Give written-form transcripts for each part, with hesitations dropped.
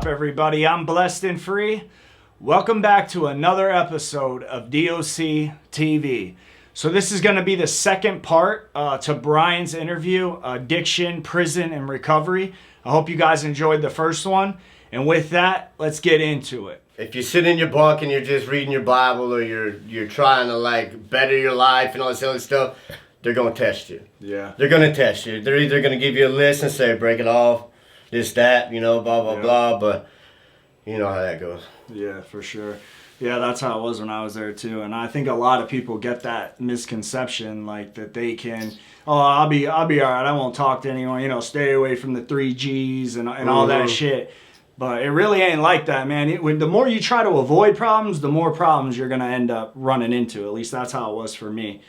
up, everybody? I'm Blessed and Free. Welcome back to another episode of DOC TV. So this is going to be the second part to Brian's interview, addiction, prison, and recovery. I hope you guys enjoyed the first one. And with that, let's get into it. If you sit in your bunk and you're just reading your Bible or you're trying to like better your life and all this other stuff, they're going to test you. Yeah. They're going to test you. They're either going to give you a list and say, break it off, this, that, blah, blah, blah, but you know how that goes. Yeah, for sure. Yeah, that's how it was when I was there too. And I think a lot of people get that misconception, like that they can, I'll be all right. I won't talk to anyone, stay away from the 3 Gs and all that shit. But it really ain't like that, man. The more you try to avoid problems, the more problems you're going to end up running into. At least that's how it was for me.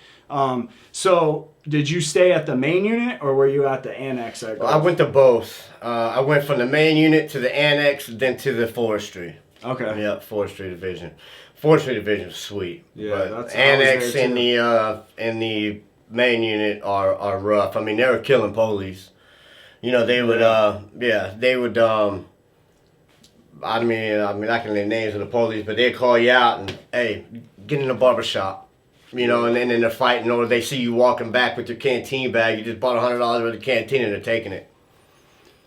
So did you stay at the main unit or were you at the annex? I went to both. I went from the main unit to the annex, then to the forestry. Okay. Yeah, forestry division. Forestry division is sweet. Yeah, but that's annex and the main unit are rough. I mean, they were killing police. They would I can name names of the police, but they'd call you out and, hey, get in the barber shop. And then they're fighting, or they see you walking back with your canteen bag. You just bought $100 worth of canteen and they're taking it.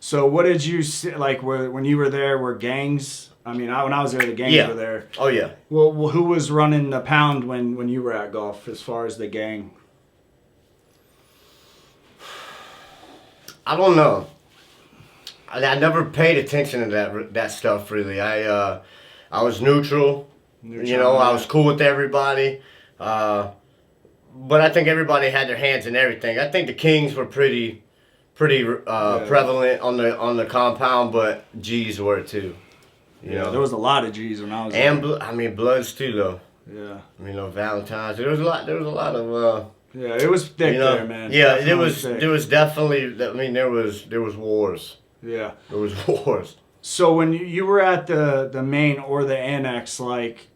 So what did you see, like, when you were there, were gangs? I mean, when I was there, the gangs were there. Oh, yeah. Well, who was running the pound when you were at golf as far as the gang? I don't know. I never paid attention to that stuff, really. I was neutral. I was cool with everybody. But I think everybody had their hands in everything. I think the Kings were pretty prevalent on the compound, but G's were too. There was a lot of G's when I was there. And Bloods too, though. Yeah. Valentine's. There was a lot of. Yeah, it was thick there, man. Yeah, there was definitely. There was wars. Yeah. There was wars. So when you were at the main or the annex, like,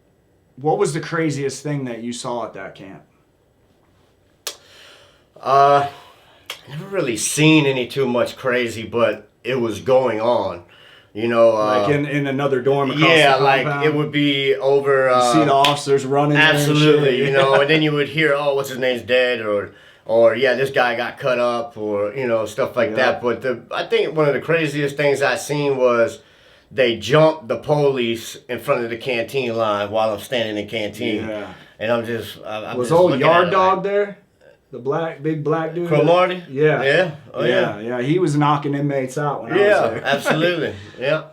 what was the craziest thing that you saw at that camp? Never really seen any too much crazy, but it was going on. Like in another dorm across yeah, the like it would be over. You see the officers running. Absolutely, and and then you would hear, oh, what's his name's dead, or yeah, this guy got cut up, or stuff like that. But I think one of the craziest things I seen was they jumped the police in front of the canteen line while I'm standing in the canteen. Yeah. And I'm was old Yard Dog there? The big black dude? Crow Marty? Yeah. Yeah? Oh, yeah. Yeah, he was knocking inmates out when I was there. Yeah, absolutely. Yeah.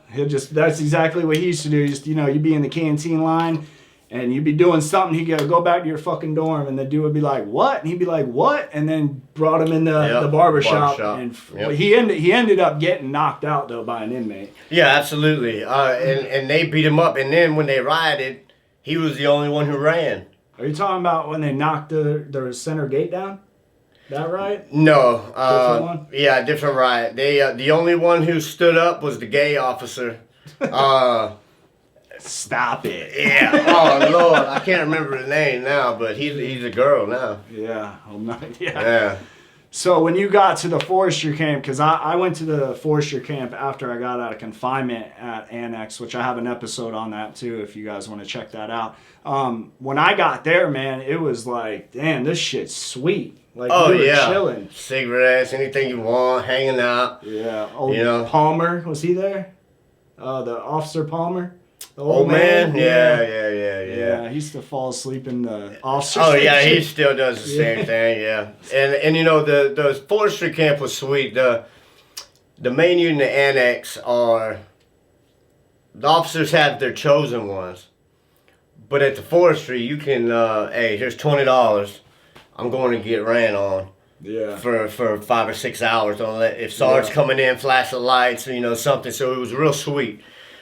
That's exactly what he used to do. Just, you'd be in the canteen line and you'd be doing something. He'd go back to your fucking dorm, and the dude would be like, what? And he'd be like, what? And then brought him in the barber shop. And he ended up getting knocked out, though, by an inmate. Yeah, absolutely. And they beat him up. And then when they rioted, he was the only one who ran. Are you talking about when they knocked the center gate down? That right? No. Different one? Yeah, different riot. They the only one who stood up was the gay officer. Stop it. Yeah. Oh, Lord. I can't remember his name now, but he's a girl now. Yeah. Yeah. So when you got to the forestry camp, because I went to the forestry camp after I got out of confinement at Annex, which I have an episode on that too if you guys want to check that out. When I got there, man, it was like, damn, this shit's sweet. Like, we were chilling. Cigarettes, anything you want, hanging out. Yeah. Old Palmer, was he there? The Officer Palmer? The old man? Yeah. He used to fall asleep in the officer station. Yeah, he still does the same thing, yeah. And the forestry camp was sweet. The main unit and the annex the officers have their chosen ones. But at the forestry, you can, hey, here's $20. I'm going to get ran on. Yeah. For 5 or 6 hours. If Sarge's coming in, flash the lights, or something. So it was real sweet.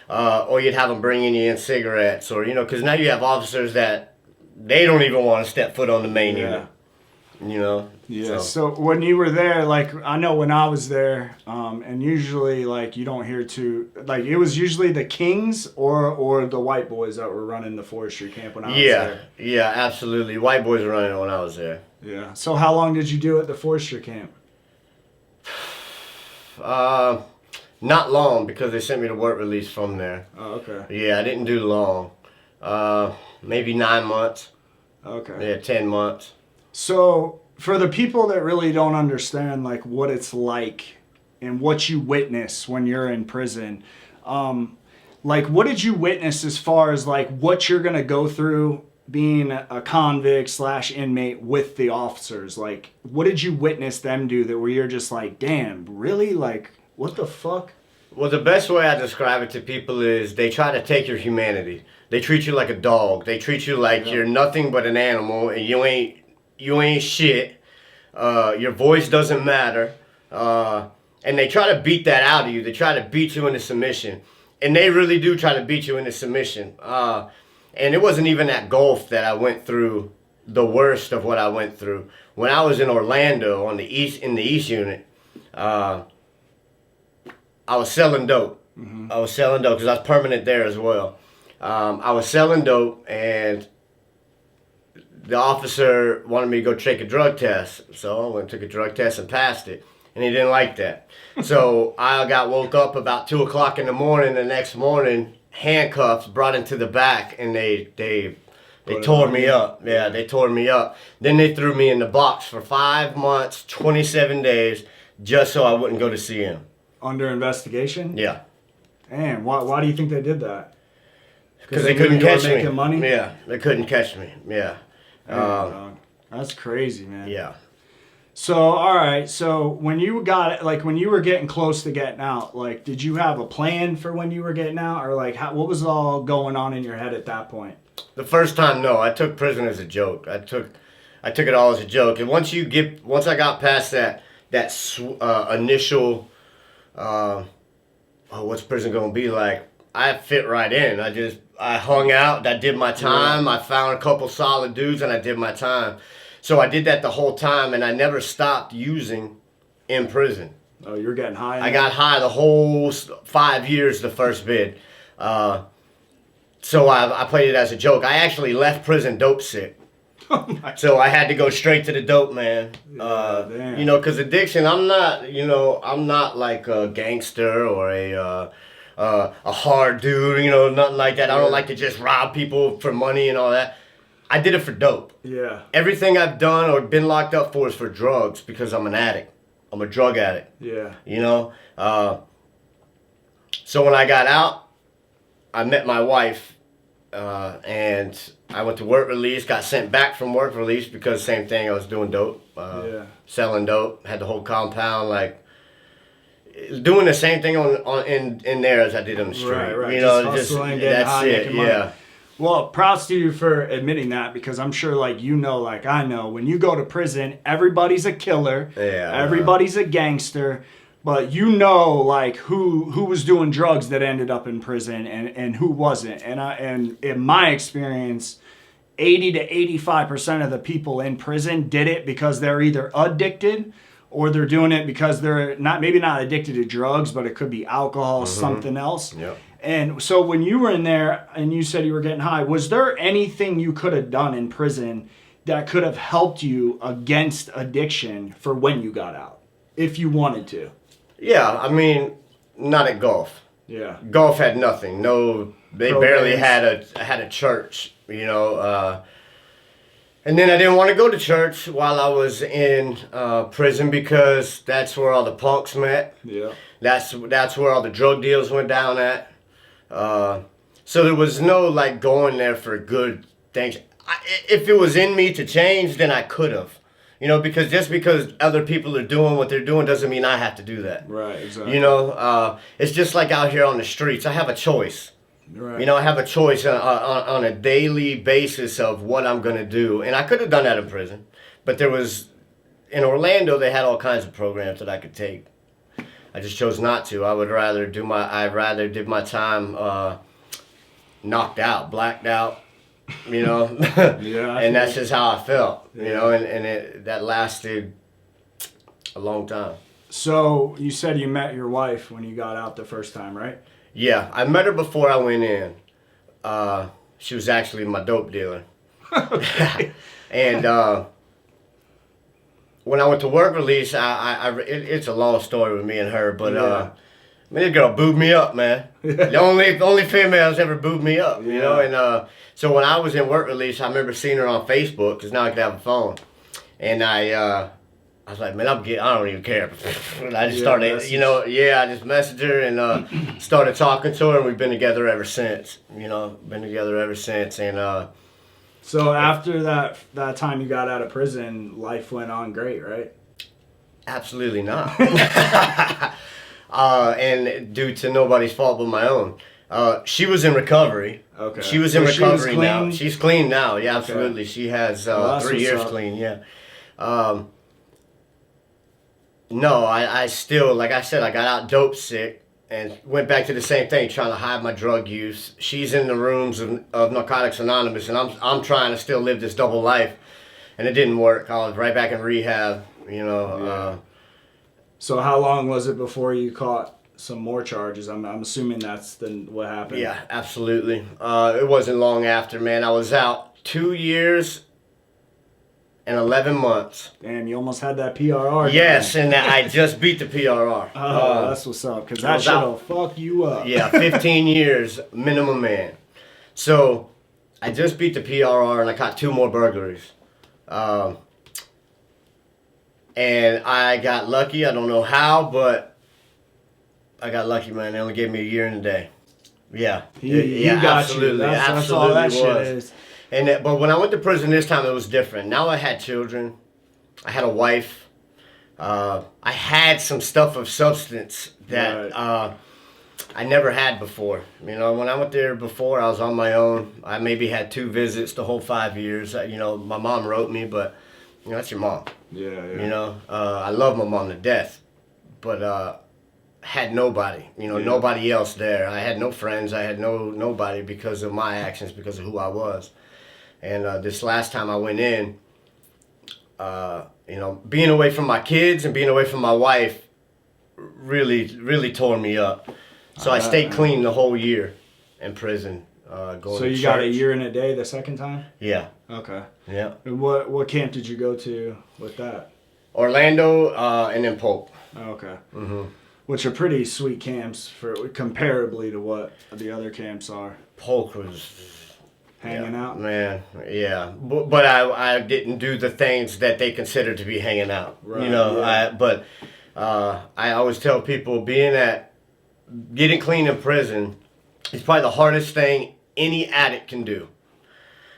Or you'd have them bringing you in cigarettes, or because now you have officers that they don't even want to step foot on the main unit. Yeah. So when you were there, like, I know when I was there, and usually, like, you don't hear it was usually the Kings or the white boys that were running the forestry camp when I was there. Yeah, absolutely. White boys were running it when I was there. Yeah. So how long did you do at the forestry camp? Not long, because they sent me to work release from there. Oh, okay. Yeah, I didn't do long. Maybe 9 months. Okay. Yeah, 10 months. So for the people that really don't understand like what it's like and what you witness when you're in prison, like what did you witness as far as like what you're gonna go through being a convict slash inmate with the officers? Like what did you witness them do that where you're just like, damn, really? Like what the fuck? Well, the best way I describe it to people is they try to take your humanity. They treat you like a dog. They treat you like you're nothing but an animal, and you ain't shit. Your voice doesn't matter. And they try to beat that out of you. They try to beat you into submission. And they really do try to beat you into submission. And it wasn't even at Gulf that I went through the worst of what I went through. When I was in Orlando on the east in the East Unit, I was selling dope. Mm-hmm. I was selling dope because I was permanent there as well. I was selling dope, and the officer wanted me to go take a drug test. So I went and took a drug test and passed it. And he didn't like that. So I got woke up about 2 o'clock in the morning the next morning, handcuffs, brought into the back, and they tore me up. Yeah, they tore me up. Then they threw me in the box for 5 months, 27 days, just so I wouldn't go to see him. Under investigation? Yeah. Damn, why do you think they did that? Because they couldn't catch me. Making money? Yeah, they couldn't catch me. Yeah. That's crazy, man. Yeah. So, all right. So, when you were getting close to getting out, like, did you have a plan for when you were getting out, or like, what was all going on in your head at that point? The first time, no. I took prison as a joke. I took it all as a joke. And once I got past that initial, what's prison gonna be like? I fit right in. I hung out. I did my time. I found a couple solid dudes, and I did my time. So I did that the whole time, and I never stopped using in prison. Oh, you were getting high? I got high the whole 5 years, the first bid. So I played it as a joke. I actually left prison dope sick. So I had to go straight to the dope, man. Damn. You know, because addiction, I'm not like a gangster or a hard dude, nothing like that. I don't like to just rob people for money and all that. I did it for dope. Yeah. Everything I've done or been locked up for is for drugs because I'm an addict. I'm a drug addict. Yeah. So when I got out, I met my wife, and I went to work release, got sent back from work release because same thing, I was doing dope, selling dope, had the whole compound, like, doing the same thing in there as I did on the street. Right. Just hustling, getting high, making money. Yeah. Well, props to you for admitting that, because I'm sure, like I know, when you go to prison, everybody's a killer, everybody's a gangster, but like who was doing drugs that ended up in prison and who wasn't. And in my experience, 80 to 85% of the people in prison did it because they're either addicted or they're doing it because they're maybe not addicted to drugs, but it could be alcohol, something else. Yep. And so when you were in there and you said you were getting high, was there anything you could have done in prison that could have helped you against addiction for when you got out, if you wanted to? Yeah, I mean, not at Gulf. Yeah. Gulf had nothing. No, they barely had a church, And then I didn't want to go to church while I was in prison because that's where all the punks met. Yeah. That's where all the drug deals went down at. So there was no like going there for good things. If it was in me to change, then I could have. Because just because other people are doing what they're doing doesn't mean I have to do that. Right, exactly. It's just like out here on the streets. I have a choice. Right. I have a choice on a daily basis of what I'm going to do. And I could have done that in prison. But in Orlando, they had all kinds of programs that I could take. I just chose not to. I'd rather did my time knocked out, blacked out, Yeah. And that's just how I felt, and that lasted a long time. So you said you met your wife when you got out the first time, right? Yeah, I met her before I went in. She was actually my dope dealer. And when I went to work release, it's a long story with me and her, but Man, this girl booed me up, man. The only females ever booed me up, you know. And so when I was in work release, I remember seeing her on Facebook because now I could have a phone, and I was like, man, I don't even care. And I just started, I just messaged her and started talking to her, and we've been together ever since. And so after that time you got out of prison, life went on great, right? Absolutely not. And due to nobody's fault but my own. She was in recovery. Okay. She was in recovery now. She's She's clean now. Yeah, absolutely. Okay. She has 3 years clean. Yeah. No, I still, like I said, I got out dope sick and went back to the same thing, trying to hide my drug use. She's in the rooms of Narcotics Anonymous, and I'm trying to still live this double life, and it didn't work. I was right back in rehab. So how long was it before you caught some more charges? I'm assuming that's what happened. Yeah, absolutely. It wasn't long after, man. I was out 2 years and 11 months. Damn, you almost had that PRR. Yes, and I just beat the PRR. Oh, that's what's up, because that shit'll fuck you up. Yeah, 15 years minimum, man. So I just beat the PRR, and I caught 2 more burglaries. And I got lucky. I don't know how, but I got lucky, man. They only gave me a year and a day. Yeah. He got absolutely. That's all that shit is. And but when I went to prison this time, it was different. Now I had children. I had a wife. I had some stuff of substance that I never had before. You know, when I went there before, I was on my own. I maybe had 2 visits the whole 5 years. My mom wrote me, but that's your mom. Yeah. I love my mom to death, but had nobody. Nobody else there. I had no friends. I had nobody because of my actions, because of who I was. And this last time I went in, being away from my kids and being away from my wife really, really tore me up. So I stayed clean the whole year in prison. Going so you to got church. a year and a day the second time? Yeah. Okay. Yeah. And what camp did you go to with that? Orlando and then Polk. Oh, okay. Mm-hmm. Which are pretty sweet camps for comparably to what the other camps are. Polk was hanging out, man. Yeah, but I didn't do the things that they consider to be hanging out. Right. Yeah. I always tell people getting clean in prison is probably the hardest thing any addict can do.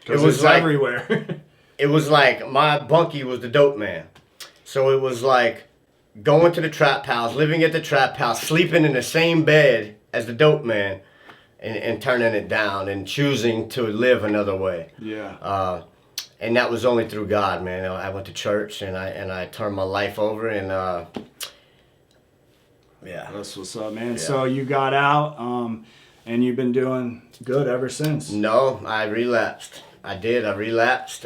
Because it's like, everywhere. It was like my bunkie was the dope man. So it was like going to the trap house, living at the trap house, sleeping in the same bed as the dope man, and turning it down and choosing to live another way. Yeah. And that was only through God, man. I went to church and I turned my life over and yeah. That's what's up, man. Yeah. So you got out, and you've been doing good ever since. No, I relapsed. I did. I relapsed.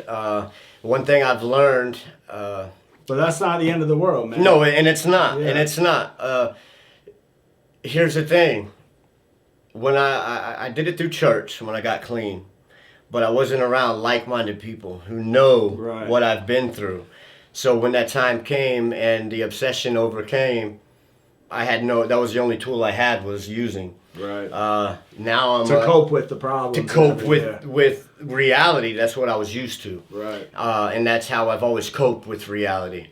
One thing I've learned. But that's not the end of the world, man. No, and it's not. Yeah. And it's not. Here's the thing. When I did it through church when I got clean, but I wasn't around like-minded people who know what I've been through. So when that time came and the obsession overcame, that was the only tool I had was using. Right. Now I'm to cope with the problem. To cope with reality. That's what I was used to. Right. And that's how I've always coped with reality.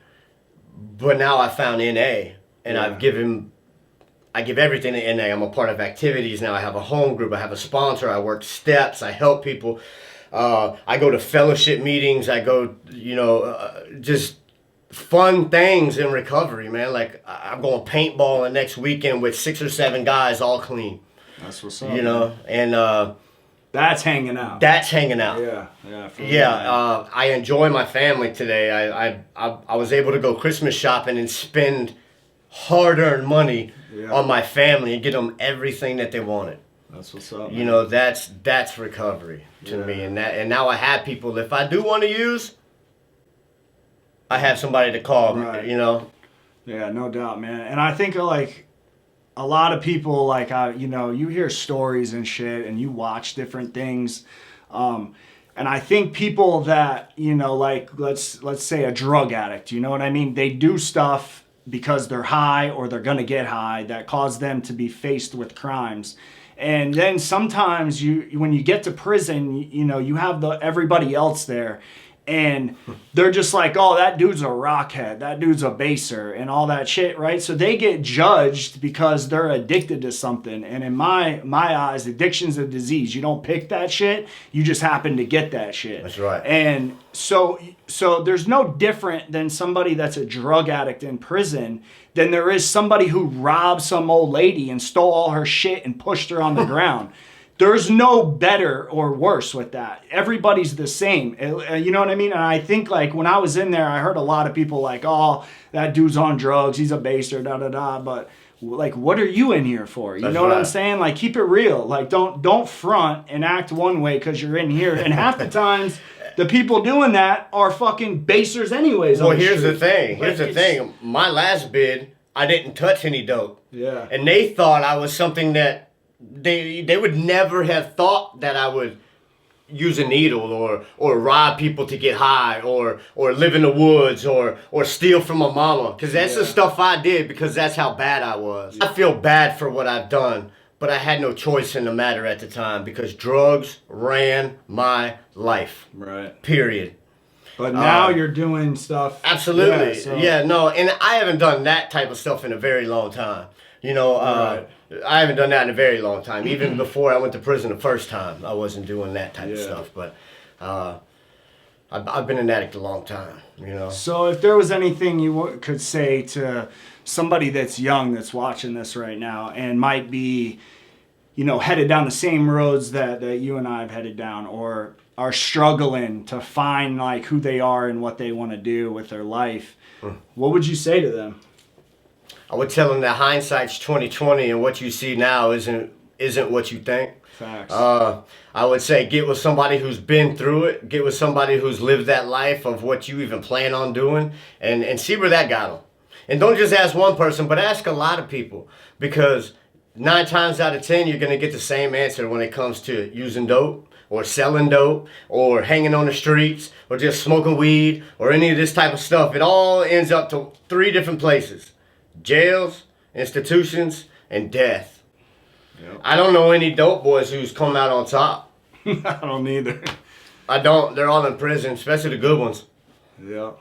But now I found NA, and I give everything to NA. I'm a part of activities now. I have a home group. I have a sponsor. I work steps. I help people. I go to fellowship meetings. I go, just fun things in recovery, man. Like I'm going paintballing next weekend with 6 or 7 guys, all clean. That's what's up. And that's hanging out. That's hanging out. Yeah. I enjoy my family today. I was able to go Christmas shopping and spend hard-earned money on my family and get them everything that they wanted. That's what's up. That's recovery to me. And now I have people. If I do want to use, I have somebody to call. Right. Yeah, no doubt, man. And I think like a lot of people, like you hear stories and shit, and you watch different things. And I think people that like let's say a drug addict, you know what I mean? They do stuff because they're high or they're going to get high that cause them to be faced with crimes. And then sometimes when you get to prison, you have everybody else there. And they're just like, oh, that dude's a rockhead. That dude's a baser and all that shit, right? So they get judged because they're addicted to something. And in my eyes, addiction's a disease. You don't pick that shit. You just happen to get that shit. That's right. And so there's no different than somebody that's a drug addict in prison than there is somebody who robbed some old lady and stole all her shit and pushed her on the ground. There's no better or worse with that. Everybody's the same. You know what I mean? And I think like when I was in there, I heard a lot of people like, oh, that dude's on drugs. He's a baster, da-da-da. But like, what are you in here for? You know what I'm saying? Like, keep it real. Like, don't front and act one way because you're in here. And half the times, the people doing that are fucking basers anyways. Well, here's the thing. Here's the thing. My last bid, I didn't touch any dope. Yeah. And they thought I was something that they would never have thought that I would use a needle or rob people to get high or live in the woods or steal from a mama. Because that's the stuff I did because that's how bad I was. I feel bad for what I've done, but I had no choice in the matter at the time because drugs ran my life. Right. Period. But now you're doing stuff. Absolutely. Yeah, so. Yeah, no, and I haven't done that type of stuff in a very long time. Right. I haven't done that in a very long time. Even before I went to prison the first time, I wasn't doing that type of stuff. But I've been an addict a long time, So if there was anything you could say to somebody that's young that's watching this right now and might be, headed down the same roads that you and I have headed down or are struggling to find like who they are and what they want to do with their life, what would you say to them? I would tell them that hindsight's 20/20 and what you see now isn't what you think. Facts. I would say get with somebody who's been through it. Get with somebody who's lived that life of what you even plan on doing and see where that got them. And don't just ask one person, but ask a lot of people because 9 times out of 10, you're going to get the same answer when it comes to using dope or selling dope or hanging on the streets or just smoking weed or any of this type of stuff. It all ends up to 3 different places. Jails, institutions, and death. Yep. I don't know any dope boys who's come out on top. I don't either. I don't. They're all in prison, especially the good ones. Yeah.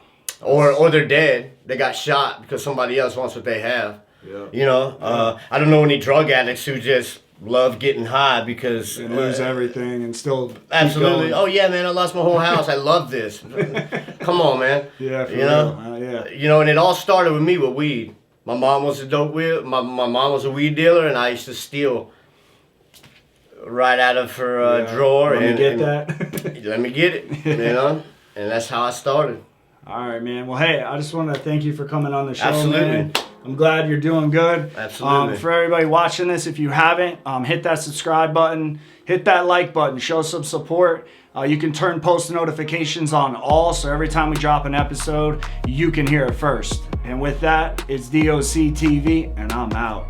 Or they're dead. They got shot because somebody else wants what they have. Yeah. I don't know any drug addicts who just love getting high because and lose everything and still absolutely. Oh yeah, man! I lost my whole house. I love this. Come on, man. Yeah. For real. Yeah. And it all started with me with weed. My mom was a dope wheel. My mom was a weed dealer, and I used to steal right out of her drawer. Let me get that. Let me get it, and that's how I started. All right, man. Well, hey, I just want to thank you for coming on the show, Absolutely. man. I'm glad you're doing good. Absolutely. For everybody watching this, if you haven't, hit that subscribe button, hit that like button, show some support. You can turn post notifications on all, so every time we drop an episode, you can hear it first. And with that, it's DOC TV, and I'm out.